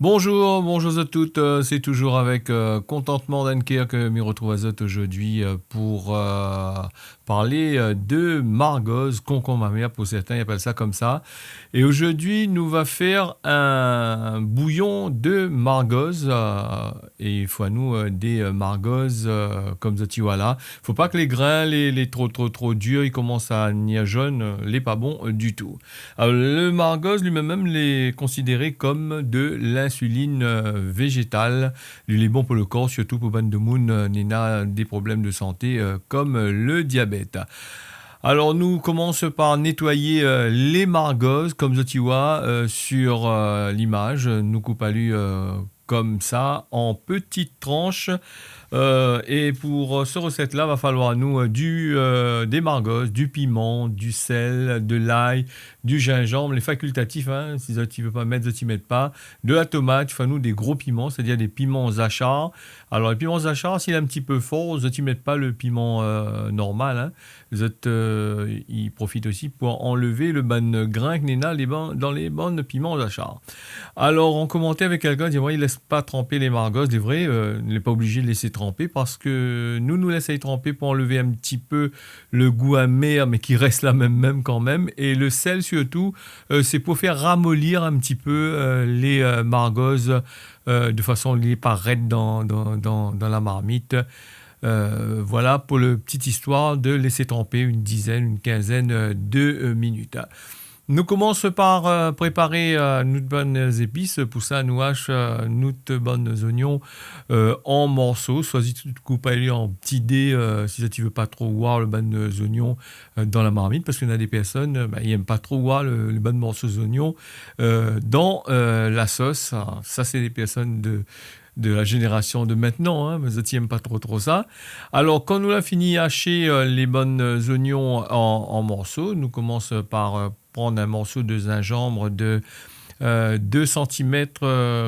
Bonjour à toutes. C'est toujours avec contentement d'Anker que me retrouve à Zot aujourd'hui pour parler de margoze, concombre amère pour certains, ils appellent ça comme ça. Et aujourd'hui, nous va faire un bouillon de margoze et il faut à nous des margozes comme Zoti voilà. Faut pas que les grains, les trop durs, ils commencent à nier jaune, les pas bons du tout. Alors, le margoze lui-même les considéré comme de l'insuline végétale. Il est bon pour le corps, surtout pour ban de moun nena des problèmes de santé comme le diabète. Alors nous commençons par nettoyer les margozes comme Zotiwa sur l'image. Nous coupons comme ça en petites tranches. Et pour ce recette-là, va falloir nous des margozes, du piment, du sel, de l'ail, du gingembre, les facultatifs, hein, si tu ne veux pas mettre, tu ne mettes pas, de la tomate, il faut nous des gros piments, c'est-à-dire des piments zachar. Alors les piments zachar, s'il est un petit peu fort, tu ne mettes pas le piment normal, hein. Il profite aussi pour enlever le ban grain que nena dans les bonnes piments zachar. Alors on commentait avec quelqu'un, il dit il laisse pas tremper les margozes, c'est vrai, il n'est pas obligé de laisser tremper parce que nous laissons tremper pour enlever un petit peu le goût amer, mais qui reste là même quand même. Et le sel surtout, c'est pour faire ramollir un petit peu les margozes de façon liée par raide dans la marmite. Voilà pour la petite histoire de laisser tremper une dizaine, une quinzaine de minutes. Nous commençons par préparer notre bonnes épices. Pour ça, nous hache notre bonnes oignons en morceaux. Choisis tout couper en petits dés si tu veux pas trop voir le bonnes oignons dans la marmite, parce qu'il y en a des personnes ils aiment pas trop voir le bon morceau d'oignons dans la sauce. Alors, ça, c'est des personnes de la génération de maintenant, hein, mais je n'aime pas trop ça. Alors, quand nous avons fini hacher les bonnes oignons en morceaux, nous commençons par prendre un morceau de gingembre de 2 cm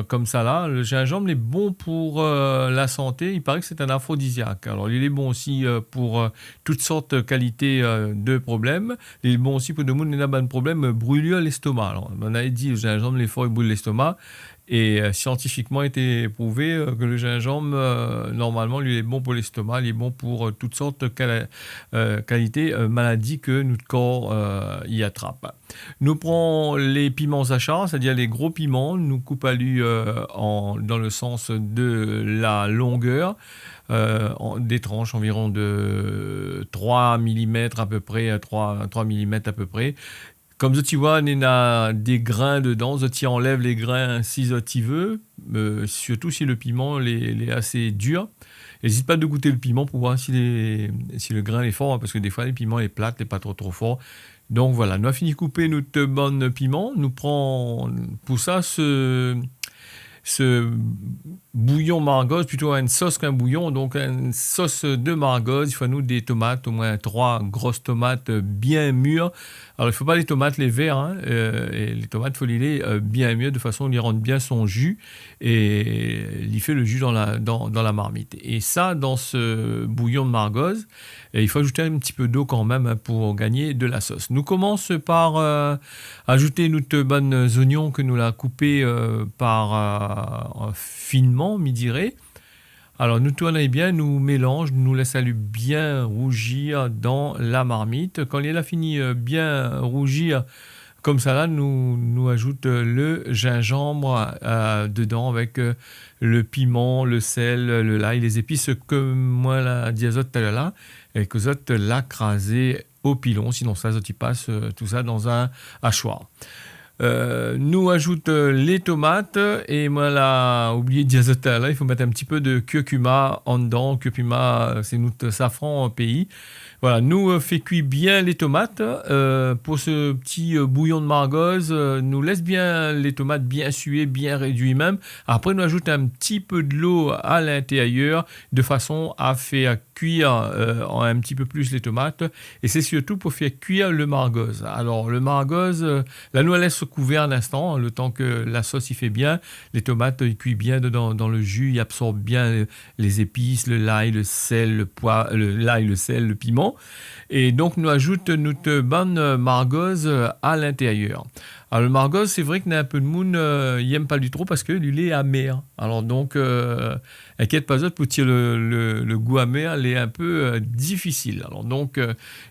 comme ça là. Le gingembre est bon pour la santé, il paraît que c'est un aphrodisiaque. Alors il est bon aussi pour toutes sortes de qualités de problèmes. Il est bon aussi pour de monde qui a un problème brûlure à l'estomac. Alors on avait dit le gingembre, les forts, il brûle l'estomac. Et scientifiquement, il a été prouvé que le gingembre, normalement, lui est bon pour l'estomac, il est bon pour toutes sortes de qualités, maladies que notre corps y attrape. Nous prenons les piments zachar, c'est-à-dire les gros piments, nous coupons dans le sens de la longueur, des tranches environ de 3 mm à peu près, 3 mm à peu près. Comme tu vois, il y a des grains dedans, tu enlèves les grains si tu veux, surtout si le piment est assez dur. N'hésite pas de goûter le piment pour voir si le grain est fort, hein, parce que des fois, les piments est plate, n'est pas trop fort. Donc voilà, nous avons fini de couper notre bon piment. Nous prenons pour ça ce bouillon margoze, plutôt une sauce qu'un bouillon, donc une sauce de margoze. Il faut nous des tomates, au moins 3 grosses tomates bien mûres. Alors il ne faut pas les tomates, les verts, hein, et les tomates, il faut les bien mûres, de façon à lui rendre bien son jus, et il fait le jus dans la marmite. Et ça, dans ce bouillon de margoze, il faut ajouter un petit peu d'eau quand même hein, pour gagner de la sauce. Nous commençons par ajouter notre bonnes oignons que nous l'a coupé finement, m'y dirait. Alors nous tournons bien, nous mélange, nous laisse aller bien rougir dans la marmite. Quand il a fini bien rougir comme ça là, nous ajoute le gingembre dedans avec le piment, le sel, le l'ail, les épices que moi la diazote là et que zot l'a crasé au pilon. Sinon ça tu passes tout ça dans un hachoir. Nous ajoute les tomates et moi là oublié de dire là, il faut mettre un petit peu de curcuma en dedans. Curcuma, c'est notre safran au pays. Voilà, nous fait cuire bien les tomates pour ce petit bouillon de margoze. Nous laisse bien les tomates bien suer, bien réduit même. Après, nous ajoute un petit peu de l'eau à l'intérieur de façon à faire cuire un petit peu plus les tomates. Et c'est surtout pour faire cuire le margoze. Alors, le margoze, là, nous laisse couvert un instant, le temps que la sauce y fait bien. Les tomates, ils cuisent bien dedans, dans le jus, ils absorbent bien les épices, le l'ail, le sel, le poivre, l'ail, le sel, le piment. Et donc, nous ajoute notre bonne margoze à l'intérieur. Alors le margose, c'est vrai qu'il y a un peu de monde, il n'aime pas du trop parce que lui est amer. Alors donc, inquiète pas autre pour tirer le goût amer, il est un peu difficile. Alors donc,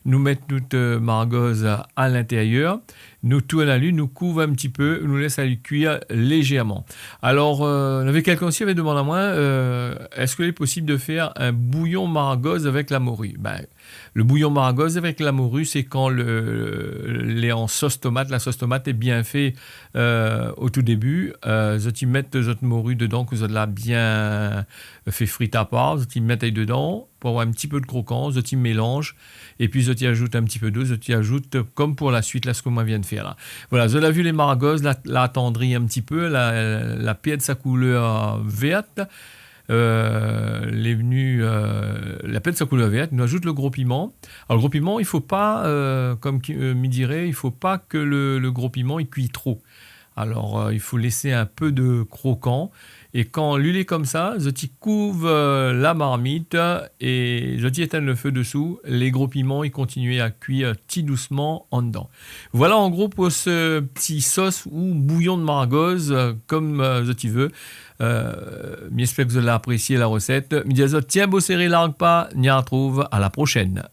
nous mettons notre margose à l'intérieur, nous tournons à lui, nous couvre un petit peu, nous laisse à lui cuire légèrement. Alors, on avait quelqu'un aussi qui avait demandé à moi, est-ce qu'il est possible de faire un bouillon margose avec la morue? Le bouillon margose avec la morue, c'est quand les en sauce tomate, la sauce tomate est bien faite au tout début. Vous y mettez votre morue dedans, que vous avez bien fait frite à part. Vous y mettez dedans pour avoir un petit peu de croquant. Vous y mélange et puis vous y ajoutez un petit peu d'eau. Vous y ajoutez comme pour la suite, là, ce que moi viens de faire là. Voilà, vous avez vu les margoses, la attendrie un petit peu, la pied de sa couleur verte. Les venus, la peine de sa couleur verte, nous ajoute le gros piment. Alors le gros piment, il faut pas, comme m'y dirait, il faut pas que le gros piment il cuit trop. Alors il faut laisser un peu de croquant. Et quand l'huile est comme ça, je t'y couvre la marmite et je t'y éteins le feu dessous. Les gros piments, ils continuent à cuire petit doucement en dedans. Voilà en gros pour ce petit sauce ou bouillon de margose, comme je t'y veux. J'espère que vous allez apprécier la recette. Me dis tiens, beau serré, largue pas, n'y retrouve à la prochaine.